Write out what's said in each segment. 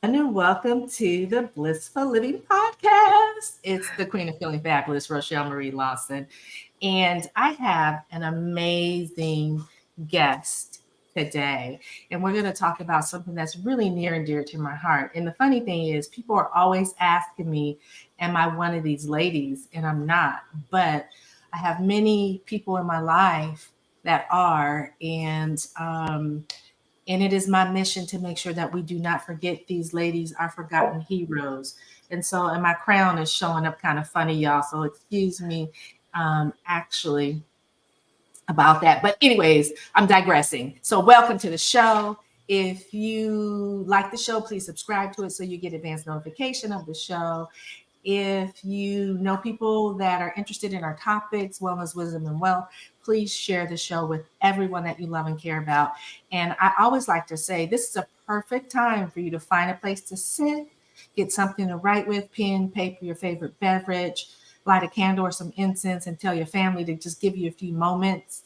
And welcome to the Blissful Living Podcast. It's the Queen of Feeling Fabulous, Rochel Marie Lawson. And I have an amazing guest today. And we're going to talk about something that's really near and dear to my heart. And the funny thing is, people are always asking me, am I one of these ladies? And I'm not. But I have many people in my life that are. And it is my mission to make sure that we do not forget these ladies, our forgotten heroes. And my crown is showing up kind of funny, y'all. So excuse me, actually, about that. But, anyways, I'm digressing. So, welcome to the show. If you like the show, please subscribe to it so you get advance notification of the show. If you know people that are interested in our topics, wellness, wisdom, and wealth, please share the show with everyone that you love and care about. And I always like to say this is a perfect time for you to find a place to sit, get something to write with, pen, paper, your favorite beverage, light a candle or some incense, and tell your family to just give you a few moments.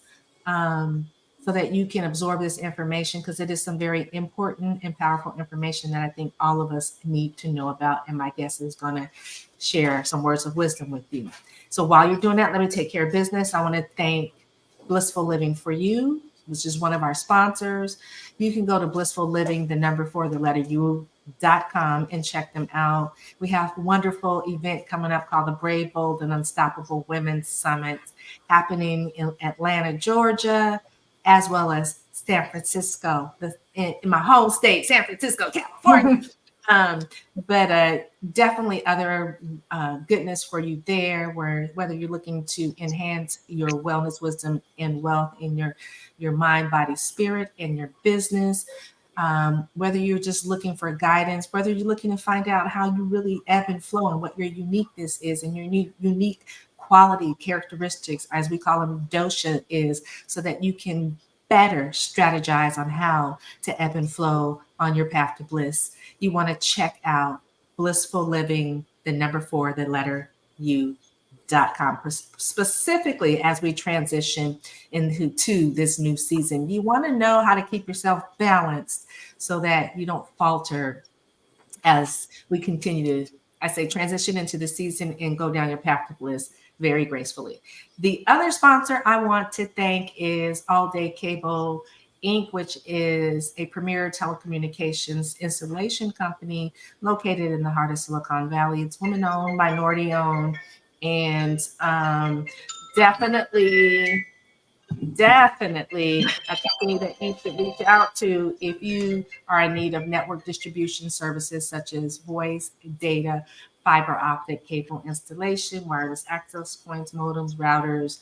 So that you can absorb this information, because it is some very important and powerful information that I think all of us need to know about. And my guest is going to share some words of wisdom with you. So while you're doing that, let me take care of business. I want to thank Blissful Living for You, which is one of our sponsors. You can go to Blissful Living, the number 4, the letter U.com, and check them out. We have a wonderful event coming up called the Brave, Bold, and Unstoppable Women's Summit happening in Atlanta, Georgia, as well as San Francisco, in my home state, San Francisco, California. Um, but definitely other goodness for you there, where whether you're looking to enhance your wellness, wisdom, and wealth in your mind, body, spirit, and your business, whether you're just looking for guidance, whether you're looking to find out how you really ebb and flow and what your uniqueness is and your unique quality characteristics, as we call them, dosha, is, so that you can better strategize on how to ebb and flow on your path to bliss. You want to check out Blissful Living, the number 4, the letter U.com, specifically as we transition into this new season. You want to know how to keep yourself balanced so that you don't falter as we continue to, I say, transition into the season and go down your path to bliss very gracefully. The other sponsor I want to thank is All Day Cable Inc., which is a premier telecommunications installation company located in the heart of Silicon Valley. It's women owned, minority owned, and definitely definitely a company that you should reach out to if you are in need of network distribution services such as voice, data, fiber optic cable installation, wireless access points, modems, routers,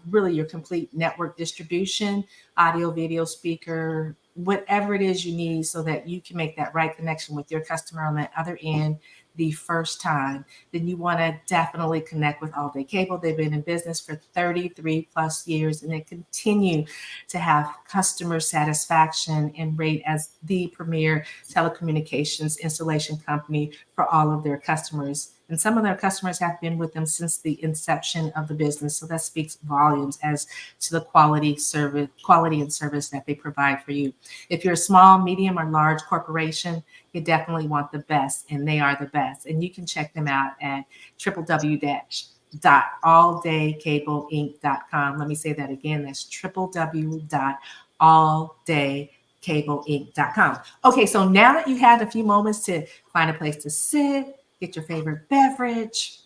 really your complete network distribution, audio, video, speaker, whatever it is you need so that you can make that right connection with your customer on that other end the first time. Then you want to definitely connect with All Day Cable. They've been in business for 33 plus years, and they continue to have customer satisfaction and rate as the premier telecommunications installation company for all of their customers. And some of their customers have been with them since the inception of the business. So that speaks volumes as to the quality and service that they provide for you. If you're a small, medium, or large corporation, you definitely want the best, and they are the best. And you can check them out at www.alldaykcableinc.com. Let me say that again. That's www.alldaykcableinc.com. Okay, so now that you had a few moments to find a place to sit, get your favorite beverage,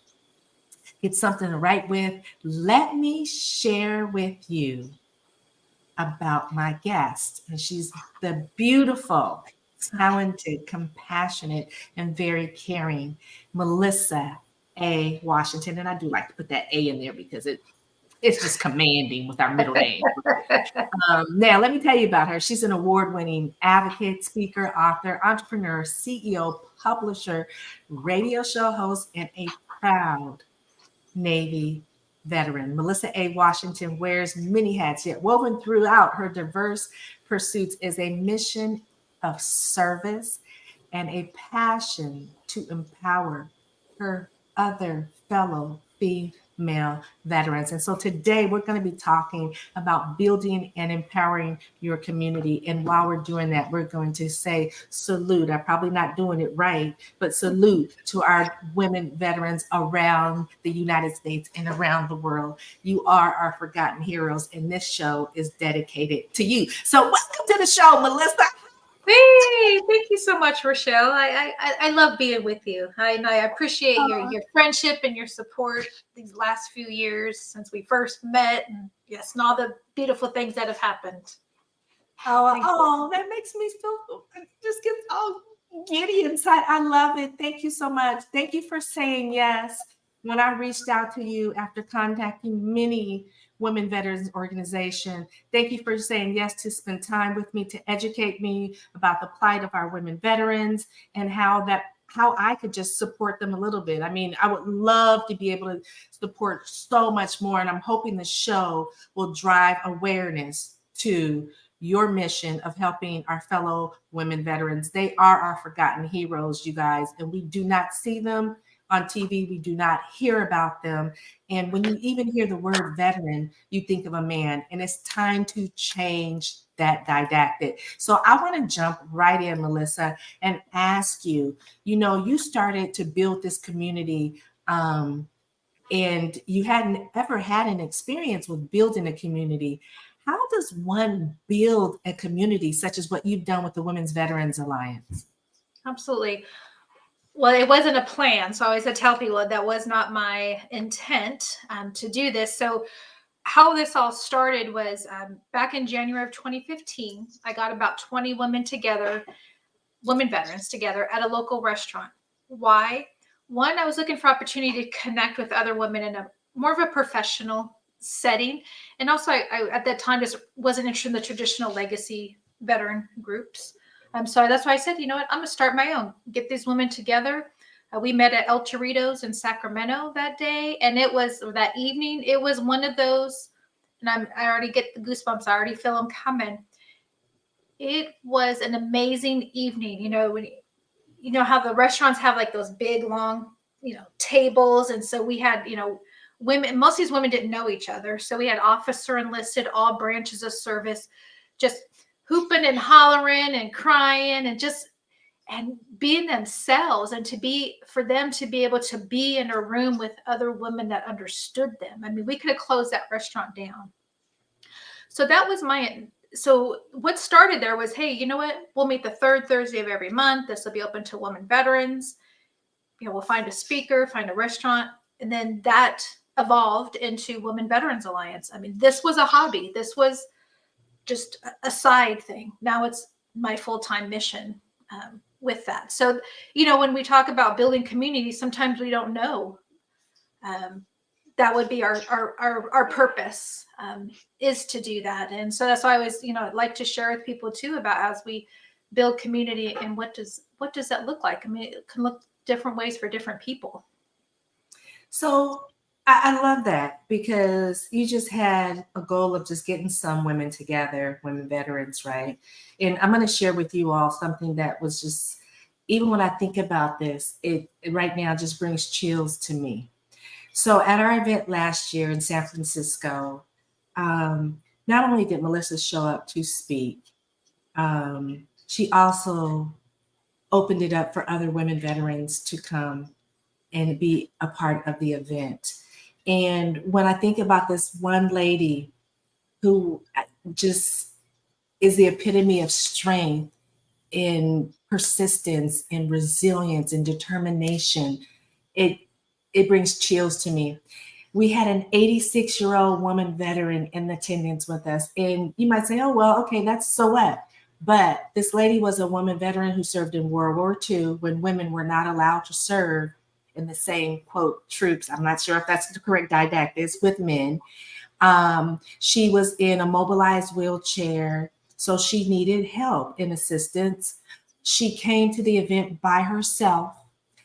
get something to write with, let me share with you about my guest. And she's the beautiful, talented, compassionate, and very caring Melissa A. Washington. And I do like to put that A in there because it's just commanding with our middle name. Now, let me tell you about her. She's an award-winning advocate, speaker, author, entrepreneur, CEO, publisher, radio show host, and a proud Navy veteran. Melissa A. Washington wears many hats, yet woven throughout her diverse pursuits is a mission of service and a passion to empower her other fellow females. male veterans. And so today we're going to be talking about building and empowering your community. And while we're doing that, we're going to say salute. I'm probably not doing it right, but salute to our women veterans around the United States and around the world. You are our forgotten heroes, and this show is dedicated to you. So welcome to the show, Melissa. Hey, thank you so much, Rochelle. I love being with you. I appreciate your friendship and your support these last few years since we first met, and yes, and all the beautiful things that have happened. That makes me feel, just get all giddy inside. I love it. Thank you so much. Thank you for saying yes when I reached out to you after contacting many women veterans organization. Thank you for saying yes to spend time with me to educate me about the plight of our women veterans and how I could just support them a little bit. I mean, I would love to be able to support so much more, and I'm hoping the show will drive awareness to your mission of helping our fellow women veterans. They are our forgotten heroes, you guys, and we do not see them on TV. We do not hear about them. And when you even hear the word veteran, you think of a man, and it's time to change that didactic. So I want to jump right in, Melissa, and ask you, you started to build this community, and you hadn't ever had an experience with building a community. How does one build a community such as what you've done with the Women's Veterans Alliance? Absolutely. Well, it wasn't a plan. So I always tell people that was not my intent to do this. So how this all started was back in January of 2015, I got about 20 women together, women veterans together at a local restaurant. Why? One, I was looking for opportunity to connect with other women in a more of a professional setting. And also I at that time just wasn't interested in the traditional legacy veteran groups. So that's why I said, you know what, I'm gonna start my own, get these women together. We met at El Torito's in Sacramento that day, and it was that evening. It was one of those, and I already get the goosebumps. I already feel them coming. It was an amazing evening. When you know how the restaurants have like those big long tables, and so we had women. Most of these women didn't know each other, so we had officer enlisted, all branches of service, just hooping and hollering and crying and being themselves, and for them to be able to be in a room with other women that understood them. I mean, we could have closed that restaurant down. So that was so what started there was, hey, you know what? We'll meet the third Thursday of every month. This will be open to women veterans. We'll find a speaker, find a restaurant. And then that evolved into Women Veterans Alliance. I mean, this was a hobby. This was just a side thing. Now it's my full-time mission with that. So, when we talk about building community, sometimes we don't know. That would be our purpose, is to do that. And so that's why I always, like to share with people too about as we build community and what does that look like? I mean, it can look different ways for different people. So I love that, because you just had a goal of just getting some women together, women veterans, right? And I'm going to share with you all something that was just, even when I think about this, it right now just brings chills to me. So at our event last year in San Francisco, not only did Melissa show up to speak, she also opened it up for other women veterans to come and be a part of the event. And when I think about this one lady who just is the epitome of strength in persistence and resilience and determination, it brings chills to me. We had an 86-year-old woman veteran in attendance with us. And you might say, oh, well, okay, that's so what? But this lady was a woman veteran who served in World War II when women were not allowed to serve in the same, quote, troops. I'm not sure if that's the correct didactic, with men. She was in a mobilized wheelchair, so she needed help and assistance. She came to the event by herself.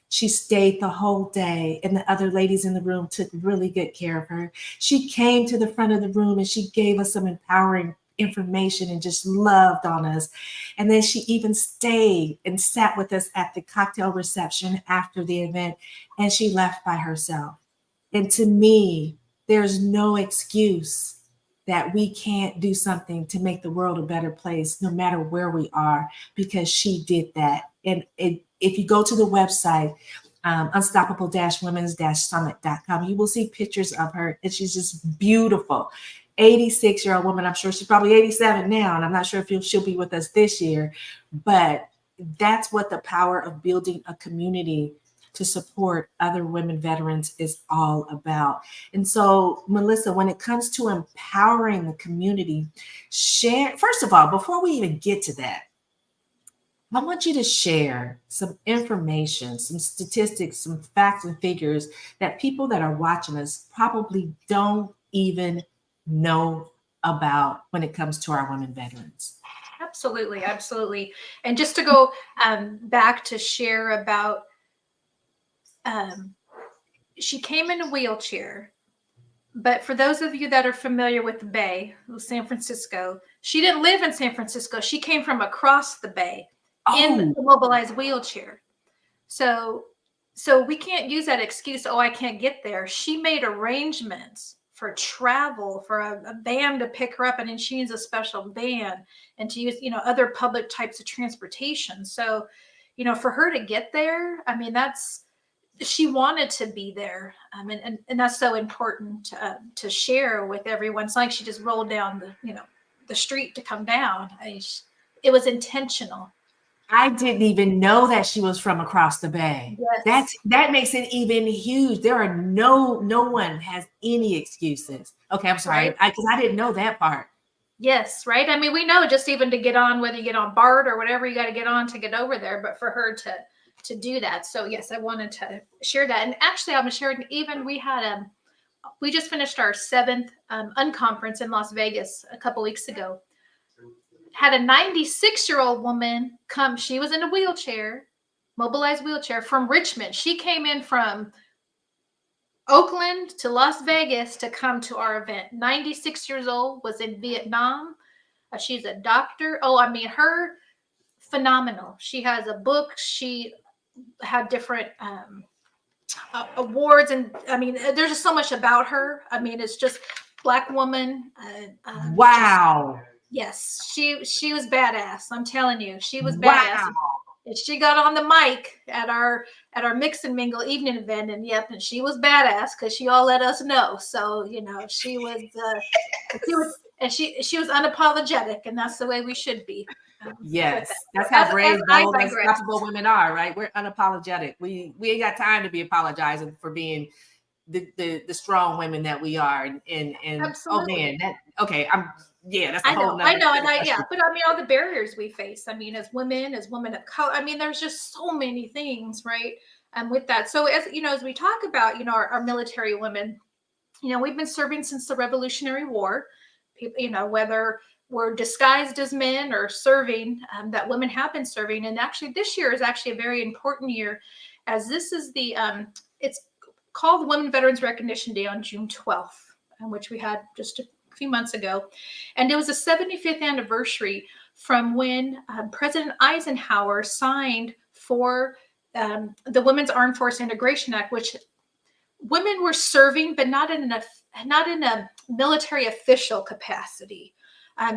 She stayed the whole day, and the other ladies in the room took really good care of her. She came to the front of the room and she gave us some empowering information and just loved on us. And then she even stayed and sat with us at the cocktail reception after the event, and she left by herself. And to me, there's no excuse that we can't do something to make the world a better place, no matter where we are, because she did that. And if you go to the website, unstoppable-women's-summit.com, you will see pictures of her, and she's just beautiful. 86-year-old woman. I'm sure she's probably 87 now, and I'm not sure if she'll be with us this year, but that's what the power of building a community to support other women veterans is all about. And so, Melissa, when it comes to empowering the community, share, first of all, before we even get to that, I want you to share some information, some statistics, some facts and figures that people that are watching us probably don't even know about when it comes to our women veterans. Absolutely, absolutely. And just to go back to share about, she came in a wheelchair. But for those of you that are familiar with the Bay, San Francisco, she didn't live in San Francisco. She came from across the Bay in Oh, the mobilized wheelchair. So we can't use that excuse, oh, I can't get there. She made arrangements for travel, for a van to pick her up, and then she needs a special van, and to use, other public types of transportation. So, for her to get there, I mean, she wanted to be there, and that's so important to share with everyone. It's like she just rolled down the street to come down. It was intentional. I didn't even know that she was from across the bay. Yes. That makes it even huge. There are no one has any excuses. Okay, I'm sorry, Right. because I didn't know that part. Yes, right. I mean, we know just even to get on, whether you get on BART or whatever you got to get on to get over there, but for her to do that. So yes, I wanted to share that. And actually, I'm sharing. Even we just finished our 7th unconference in Las Vegas a couple weeks ago. Had a 96-year-old woman come. She was in a wheelchair, mobilized wheelchair, from Richmond. She came in from Oakland to Las Vegas to come to our event. 96 years old, was in Vietnam. She's a doctor. Oh, I mean, her phenomenal. She has a book. She had different awards, and I mean, there's just so much about her. I mean, it's just Black woman. Wow. Yes, she was badass. I'm telling you, she was badass. Wow. And she got on the mic at our mix and mingle evening event, and yep, and she was badass because she all let us know. So she was she was unapologetic, and that's the way we should be. Yes, that's as, how brave, as I bold, digress. unstoppable women are, right? We're unapologetic. We ain't got time to be apologizing for being the strong women that we are. And Absolutely. oh man, that's a I whole know, nother yeah. question. But I mean, all the barriers we face. I mean, as women of color, I mean, there's just so many things, right? And with that, so as we talk about, our military women, we've been serving since the Revolutionary War. People, whether we're disguised as men or serving, that women have been serving. And actually, this year is actually a very important year, as this is it's called Women Veterans Recognition Day on June 12th, which we had just a few months ago. And it was the 75th anniversary from when President Eisenhower signed for the Women's Armed Force Integration Act, which women were serving, but not in a military official capacity.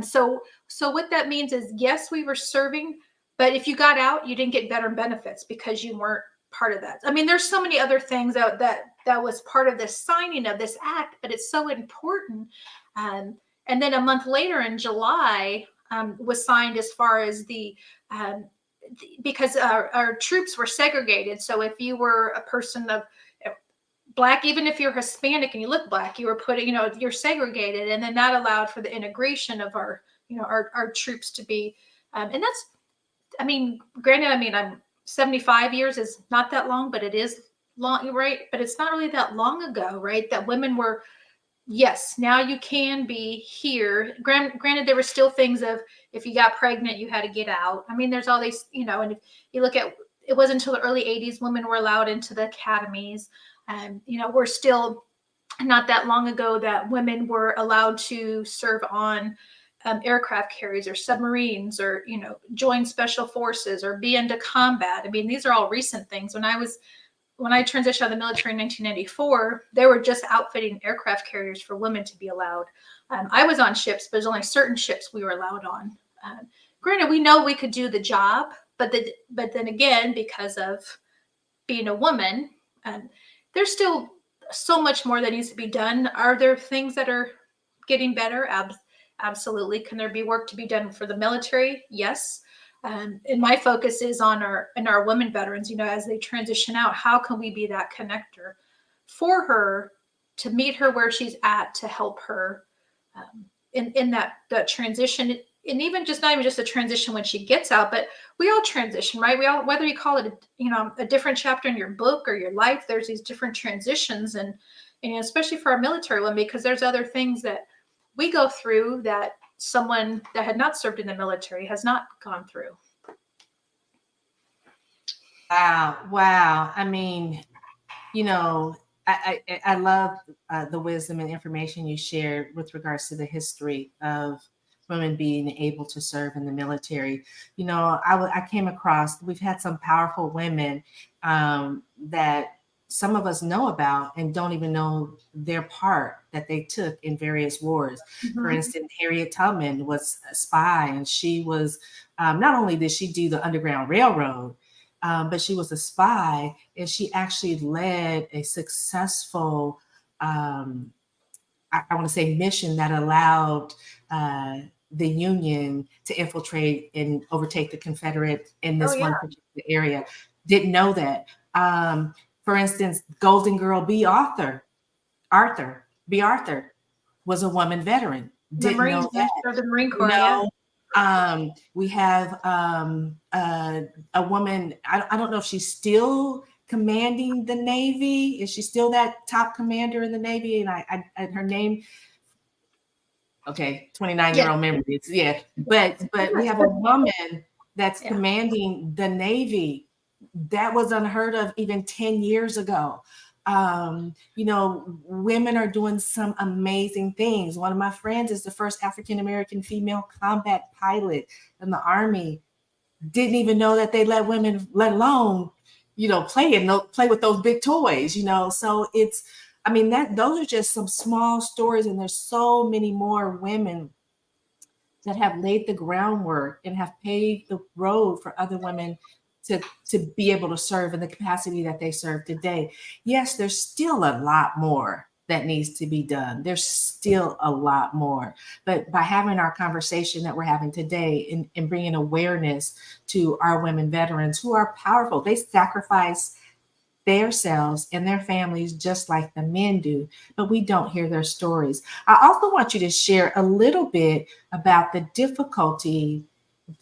So what that means is, yes, we were serving, but if you got out, you didn't get veteran benefits because you weren't part of that. I mean, there's so many other things that was part of the signing of this act, but it's so important. And then a month later in July was signed as far as because our troops were segregated. So if you were a person of Black, even if you're Hispanic and you look Black, you were you're segregated. And then that allowed for the integration of our troops to be, and that's, I mean, granted, I'm 75 years is not that long, but it is long, right? But it's not really that long ago, right? That women were, yes, now you can be here. Granted, there were still things of, if you got pregnant, you had to get out. I mean, there's all these, and if you look at, it wasn't until the early 80s women were allowed into the academies. We're still not that long ago that women were allowed to serve on aircraft carriers or submarines, or join special forces or be into combat. I mean, these are all recent things. When I was when I transitioned out of the military in 1994, they were just outfitting aircraft carriers for women to be allowed. I was on ships, but there's only certain ships we were allowed on. Granted, we know we could do the job, but then again, because of being a woman, there's still so much more that needs to be done. Are there things that are getting better? Absolutely. Can there be work to be done for the military? Yes. And my focus is on our women veterans, as they transition out, how can we be that connector for her, to meet her where she's at, to help her in that transition. And even just not even just a transition when she gets out, but we all transition, right? We all, whether you call it a different chapter in your book or your life, there's these different transitions, and especially for our military women, because there's other things that we go through that someone that had not served in the military has not gone through. Wow. I mean, I love the wisdom and information you shared with regards to the history of women being able to serve in the military. I came across, we've had some powerful women that some of us know about and don't even know their part that they took in various wars. Mm-hmm. For instance, Harriet Tubman was a spy, and she was, not only did she do the Underground Railroad, but she was a spy, and she actually led a successful, I want to say, mission that allowed the Union to infiltrate and overtake the Confederate in this one particular area. Didn't know that. For instance, Golden Girl Arthur was a woman veteran. Didn't know that. The Marine Corps, we have a woman, I don't know if she's still commanding the Navy. Is she still that top commander in the Navy? And her name, okay, 29-year-old memories. Yeah. But we have a woman that's commanding the Navy. That was unheard of even 10 years ago. Women are doing some amazing things. One of my friends is the first African-American female combat pilot in the Army. Didn't even know that they let women, let alone, play with those big toys, So those are just some small stories, and there's so many more women that have laid the groundwork and have paved the road for other women to be able to serve in the capacity that they serve today. Yes, there's still a lot more that needs to be done. There's still a lot more. But by having our conversation that we're having today and bringing awareness to our women veterans who are powerful, they sacrifice themselves and their families just like the men do, but we don't hear their stories. I also want you to share a little bit about the difficulty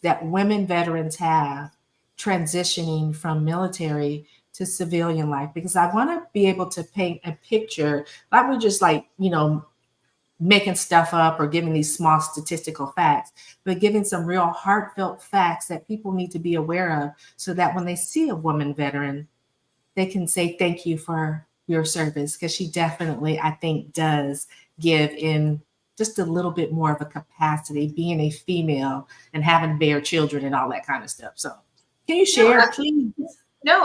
that women veterans have transitioning from military to civilian life, because I want to be able to paint a picture, not we're just making stuff up or giving these small statistical facts, but giving some real heartfelt facts that people need to be aware of, so that when they see a woman veteran, they can say thank you for your service, because she definitely, I think, does give in just a little bit more of a capacity, being a female and having to bear children and all that kind of stuff. So can you share, please? No,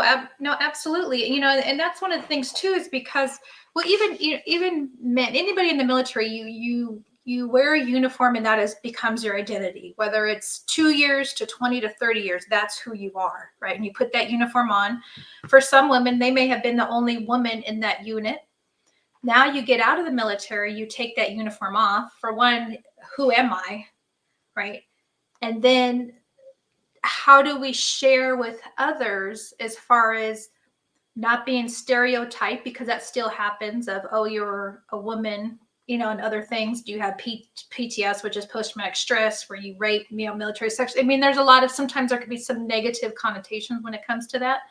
absolutely. And that's one of the things too, is because, well, even men, anybody in the military, you wear a uniform, and that becomes your identity. Whether it's 2 years to 20 to 30 years, that's who you are, right? And you put that uniform on. For some women, they may have been the only woman in that unit. Now you get out of the military, you take that uniform off. For one, who am I, right? And then how do we share with others as far as not being stereotyped, because that still happens, of, oh, you're a woman, and other things. Do you have PTS, which is post-traumatic stress, where you rape, military sex? There's a lot of, sometimes there could be some negative connotations when it comes to that.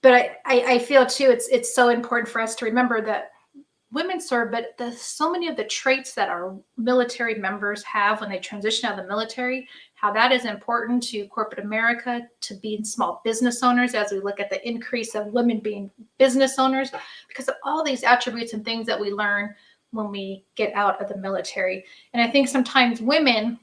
But I feel too, it's so important for us to remember that women serve, but so many of the traits that our military members have when they transition out of the military, how that is important to corporate America, to being small business owners, as we look at the increase of women being business owners, because of all these attributes and things that we learn when we get out of the military. And I think sometimes women,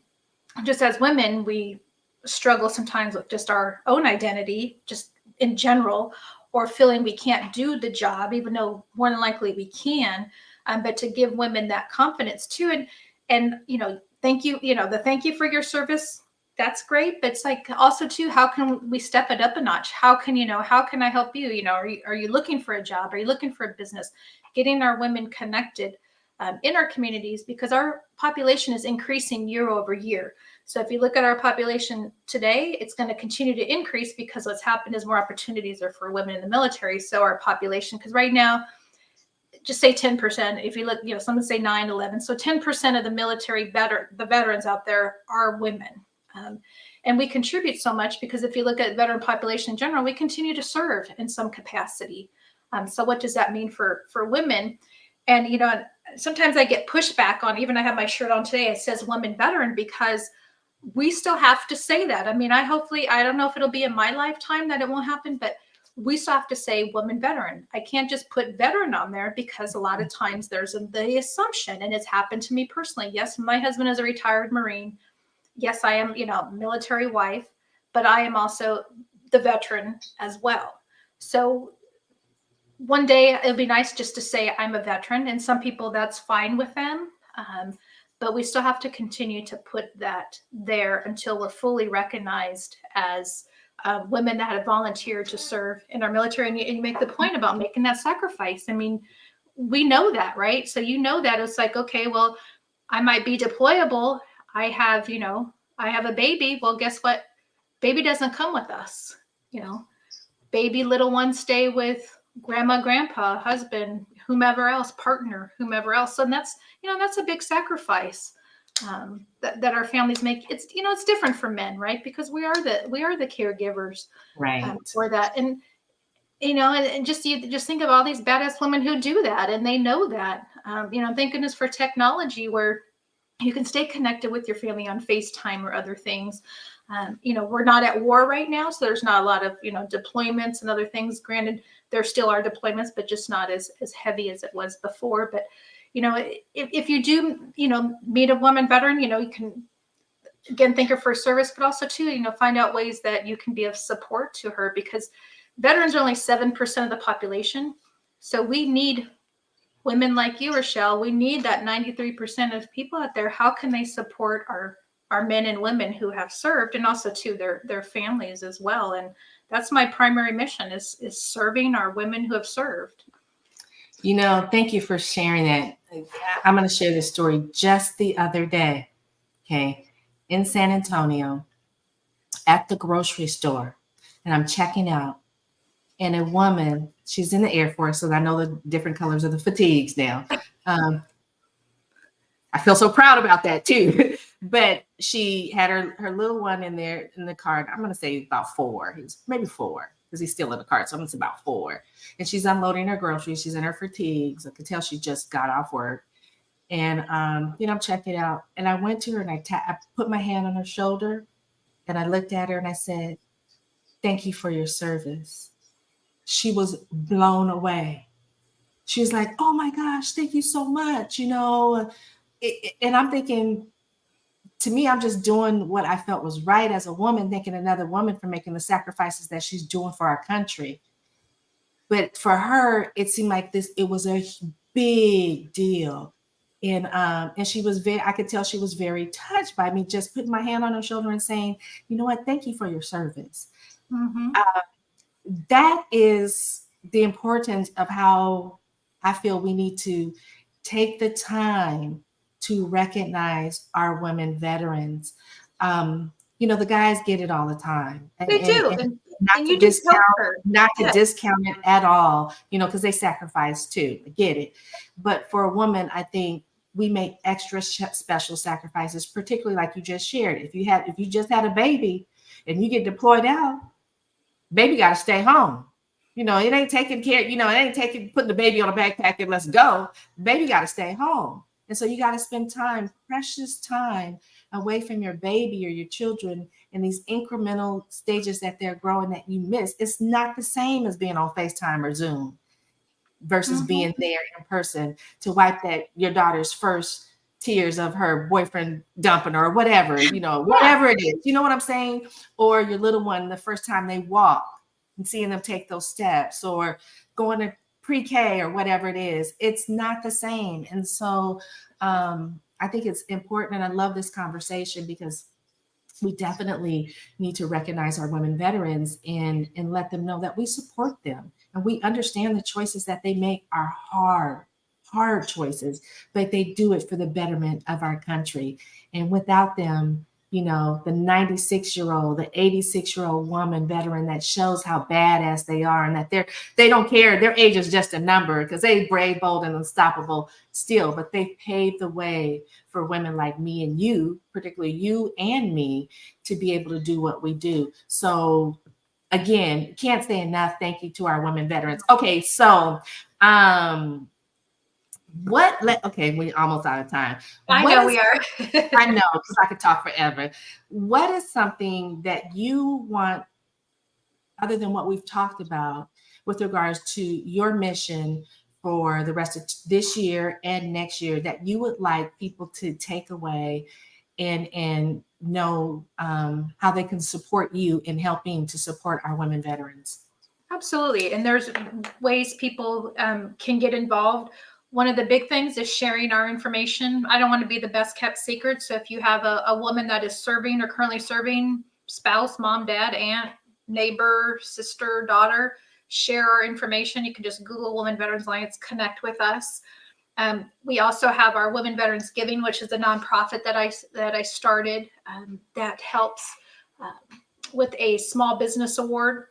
just as women, we struggle sometimes with just our own identity, just in general, or feeling we can't do the job, even though more than likely we can. But to give women that confidence too, and thank you, the thank you for your service. That's great, but it's like also too, how can we step it up a notch? How can how can I help you? Are you looking for a job? Are you looking for a business? Getting our women connected in our communities, because our population is increasing year over year. So if you look at our population today, it's going to continue to increase because what's happened is more opportunities are for women in the military. So our population, because right now, just say 10%. If you look, some say 9, 11. So 10% of the military the veterans out there are women. And we contribute so much because if you look at veteran population in general, we continue to serve in some capacity. So what does that mean for women? And, sometimes I get pushback on, even I have my shirt on today, it says woman veteran, because we still have to say that. I mean, I don't know if it'll be in my lifetime that it won't happen, but we still have to say woman veteran. I can't just put veteran on there because a lot of times there's the assumption, and it's happened to me personally. Yes, my husband is a retired Marine. Yes, I am, military wife, but I am also the veteran as well. So one day it'll be nice just to say I'm a veteran, and some people that's fine with them. But we still have to continue to put that there until we're fully recognized as women that have volunteered to serve in our military. And you make the point about making that sacrifice. I mean, we know that, right? So that it's like, okay, well, I might be deployable. I have a baby. Well, guess what? Baby doesn't come with us. Baby, little ones stay with grandma, grandpa, husband, whomever else, partner, whomever else. And that's a big sacrifice that our families make. It's it's different for men, right? Because we are the caregivers, Right. for that. And and just think of all these badass women who do that, and they know that. Thank goodness for technology where you can stay connected with your family on FaceTime or other things. We're not at war right now, so there's not a lot of deployments and other things. Granted, there still are deployments, but just not as heavy as it was before. But if you do meet a woman veteran, you can again thank her for her service, but also too find out ways that you can be of support to her, because veterans are only 7% of the population. So we need women like you, Rochel. We need that 93% of people out there. How can they support our men and women who have served, and also to their families as well? And that's my primary mission is serving our women who have served. Thank you for sharing that. I'm going to share this story just the other day. Okay. In San Antonio at the grocery store, and I'm checking out, and a woman, she's in the Air Force, so I know the different colors of the fatigues now. I feel so proud about that too. But she had her little one in there in the cart. I'm going to say about 4. He's maybe 4 because he's still in the cart. So I'm going to say about 4. And she's unloading her groceries. She's in her fatigues. I could tell she just got off work. And, I'm checking it out. And I went to her and I put my hand on her shoulder and I looked at her and I said, "Thank you for your service." She was blown away. She was like, "Oh my gosh, thank you so much." And I'm thinking, to me, I'm just doing what I felt was right as a woman, thanking another woman for making the sacrifices that she's doing for our country. But for her, it seemed like it was a big deal. And she was I could tell she was very touched by me just putting my hand on her shoulder and saying, "You know what? Thank you for your service." Mm-hmm. That is the importance of how I feel we need to take the time to recognize our women veterans. The guys get it all the time. They do. And not to discount it at all, because they sacrifice too. I get it. But for a woman, I think we make extra special sacrifices, particularly like you just shared. If you just had a baby and you get deployed out, baby got to stay home. It ain't taking care, it ain't putting the baby on a backpack and let's go. Baby got to stay home. And so you got to spend precious time away from your baby or your children in these incremental stages that they're growing that you miss. It's not the same as being on FaceTime or Zoom versus being there in person to wipe your daughter's first tears of her boyfriend dumping her or whatever, whatever it is. You know what I'm saying? Or your little one, the first time they walk, and seeing them take those steps, or going to pre-K or whatever it is. It's not the same. And so I think it's important, and I love this conversation because we definitely need to recognize our women veterans and let them know that we support them and we understand the choices that they make are hard choices, but they do it for the betterment of our country. And without them, you know, the 96-year-old, the 86-year-old woman veteran that shows how badass they are and that they don't care. Their age is just a number because they brave, bold, and unstoppable still, but they paved the way for women like me and you, particularly you and me, to be able to do what we do. So again, can't say enough thank you to our women veterans. Okay, so okay, we're almost out of time. I What know is we are. I know, because I could talk forever. What is something that you want, other than what we've talked about, with regards to your mission for the rest of this year and next year, that you would like people to take away and know how they can support you in helping to support our women veterans? Absolutely. And there's ways people can get involved. One of the big things is sharing our information. I don't want to be the best kept secret. So if you have a woman that is serving or currently serving, spouse, mom, dad, aunt, neighbor, sister, daughter, share our information. You can just Google Women Veterans Alliance, connect with us. We also have our Women Veterans Giving, which is a nonprofit that I started that helps with a small business award.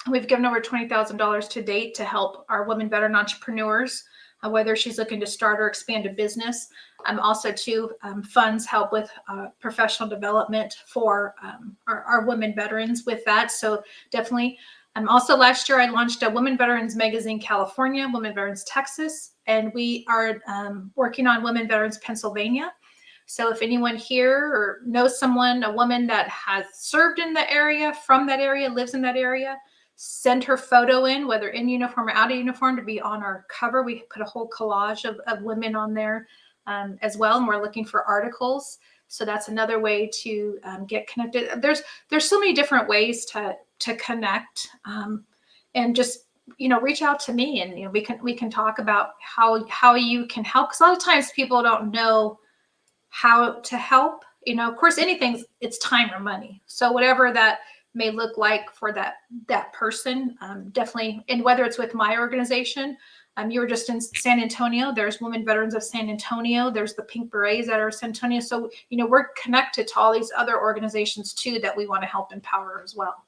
We've given over $20,000 to date to help our women veteran entrepreneurs, whether she's looking to start or expand a business. Also, too, funds help with professional development for our women veterans with that. So definitely. Also, last year I launched a Women Veterans Magazine California, Women Veterans Texas, and we are working on Women Veterans Pennsylvania. So if anyone here or knows someone, a woman that has served in the area, from that area, lives in that area, send her photo in, whether in uniform or out of uniform, to be on our cover. We put a whole collage of women on there as well, and we're looking for articles. So that's another way to get connected. There's so many different ways to connect, and just reach out to me, and we can talk about how you can help. Because a lot of times people don't know how to help. Of course, it's time or money. So whatever that may look like for that person, definitely. And whether it's with my organization, you were just in San Antonio. There's Women Veterans of San Antonio. There's the Pink Berets that are San Antonio. So we're connected to all these other organizations too that we want to help empower as well.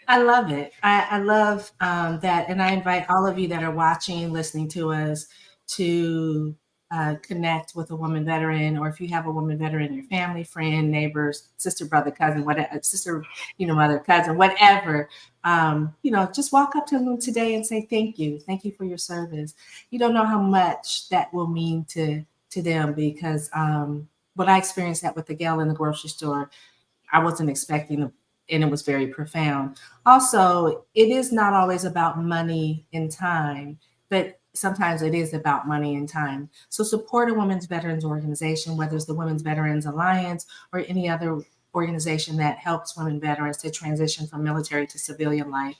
I love it. I love that. And I invite all of you that are watching, listening to us, to connect with a woman veteran, or if you have a woman veteran in your family, friend, neighbors, sister, brother, cousin, whatever, sister, mother, cousin, whatever, just walk up to them today and say, thank you for your service. You don't know how much that will mean to them, because when I experienced that with the gal in the grocery store, I wasn't expecting, and it was very profound. Also, it is not always about money and time, but sometimes it is about money and time. So support a women's veterans organization, whether it's the Women's Veterans Alliance or any other organization that helps women veterans to transition from military to civilian life.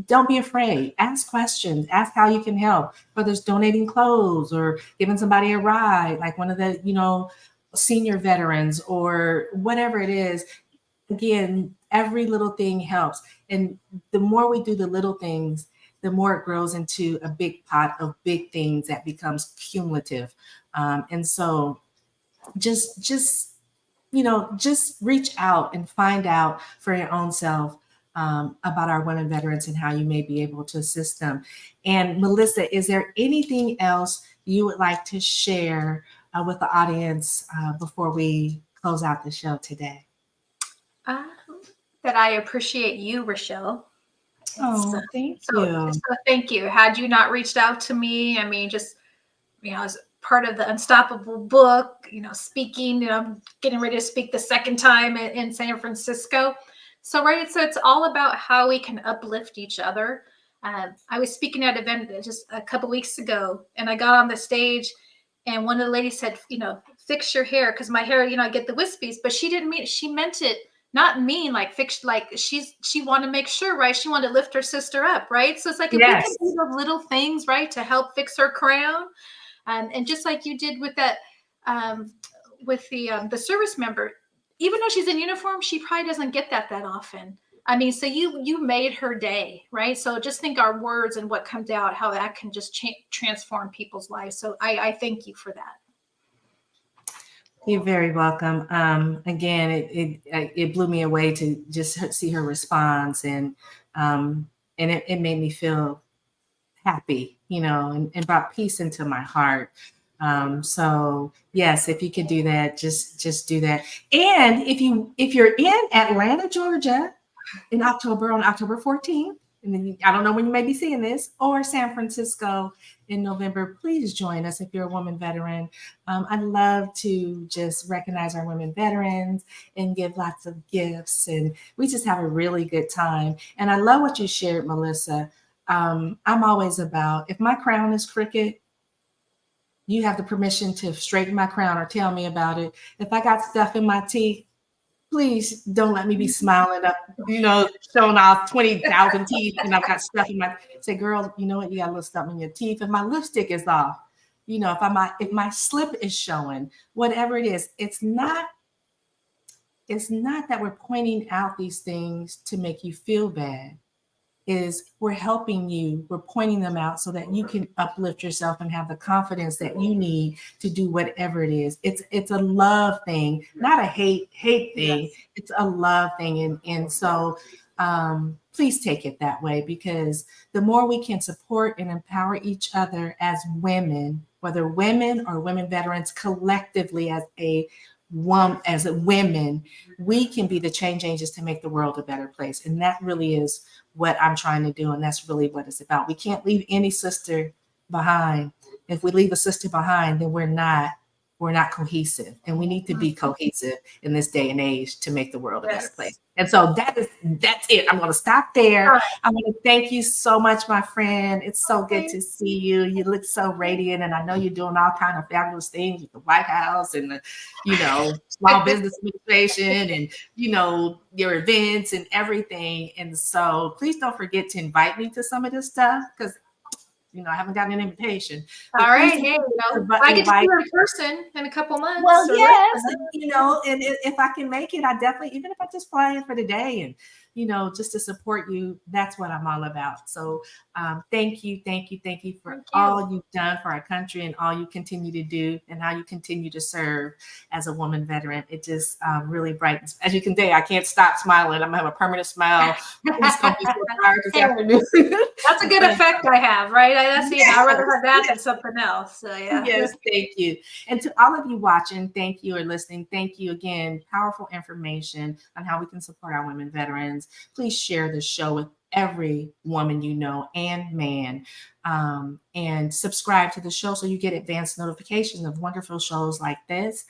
Don't be afraid. Ask questions. Ask how you can help, whether it's donating clothes or giving somebody a ride, like one of the, senior veterans, or whatever it is. Again, every little thing helps. And the more we do the little things, the more it grows into a big pot of big things that becomes cumulative. And so just reach out and find out for your own self about our women veterans and how you may be able to assist them. And Melissa, is there anything else you would like to share with the audience before we close out the show today? That I appreciate you, Rochel. Oh, thank you. So thank you. Had you not reached out to me, just, as part of the Unstoppable book, speaking, I'm getting ready to speak the second time in San Francisco. So it's all about how we can uplift each other. I was speaking at an event just a couple weeks ago, and I got on the stage, and one of the ladies said, fix your hair, because my hair, I get the wispies, but she meant it not mean, like fix, like she wanted to make sure, right? She wanted to lift her sister up, right? So it's like if we can Yes. do those little things, right, to help fix her crown, and just like you did with that, with the service member, even though she's in uniform, she probably doesn't get that often. I mean, so you made her day, right? So just think our words and what comes out, how that can just transform people's lives. So I thank you for that. You're very welcome. Again, it blew me away to just see her response, and it made me feel happy, and brought peace into my heart. So yes, if you could do that, just do that. And if you're in Atlanta, Georgia, in October, on October 14th, and then I don't know when you may be seeing this, or San Francisco in November, please join us if you're a woman veteran. I'd love to just recognize our women veterans and give lots of gifts, and we just have a really good time. And I love what you shared, Melissa. I'm always about, if my crown is crooked, you have the permission to straighten my crown or tell me about it. If I got stuff in my teeth, please don't let me be smiling up, showing off 20,000 teeth and I've got stuff in my, say, girl, you know what? You got a little stuff in your teeth. If my lipstick is off, if my slip is showing, whatever it is, it's not that we're pointing out these things to make you feel bad. Is we're helping you, we're pointing them out so that you can uplift yourself and have the confidence that you need to do whatever it is. It's a love thing, not a hate thing. Yes. It's a love thing. And so please take it that way, because the more we can support and empower each other as women, whether women or women veterans, collectively as women, we can be the change agents to make the world a better place. And that really is what I'm trying to do. And that's really what it's about. We can't leave any sister behind. If we leave a sister behind, then we're not cohesive. And we need to be cohesive in this day and age to make the world a better place. And so that's it. I'm going to stop there. Right. I want to thank you so much, my friend. It's so good to see you. You look so radiant. And I know you're doing all kinds of fabulous things with the White House and the, Small Business Administration and, your events and everything. And so please don't forget to invite me to some of this stuff, because I haven't gotten an invitation. All right. Hey, I get to see you in person in a couple months. Well, yes. And if I can make it, I definitely, even if I just fly in for the day and, just to support you, that's what I'm all about. So thank you for all you've done for our country and all you continue to do and how you continue to serve as a woman veteran. It just really brightens. As you can see, I can't stop smiling. I'm gonna have a permanent smile. It's gonna be so hard this afternoon. That's a good effect I have, right? That's I'd rather have that than something else. So yeah. Yes, thank you. And to all of you watching, thank you, or listening, thank you again. Powerful information on how we can support our women veterans. Please share this show with every woman you know and man, and subscribe to the show so you get advanced notifications of wonderful shows like this.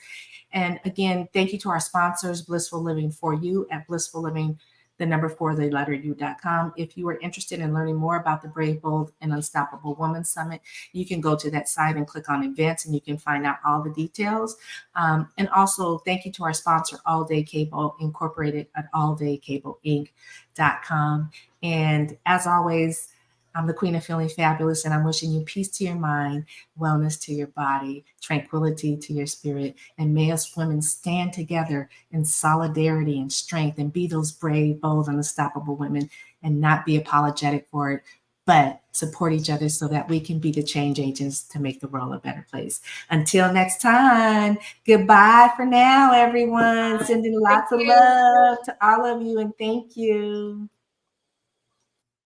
And again, thank you to our sponsors, Blissful Living for You at Blissful Living, the number 4, the letter U.com. If you are interested in learning more about the Brave, Bold, and Unstoppable Woman Summit, you can go to that site and click on events and you can find out all the details. And also thank you to our sponsor, All Day Cable Incorporated at alldaykableinc.com. And as always, I'm the Queen of Feeling Fabulous, and I'm wishing you peace to your mind, wellness to your body, tranquility to your spirit, and may us women stand together in solidarity and strength and be those brave, bold, and unstoppable women and not be apologetic for it, but support each other so that we can be the change agents to make the world a better place. Until next time, goodbye for now, everyone. Sending lots of love to all of you, and thank you.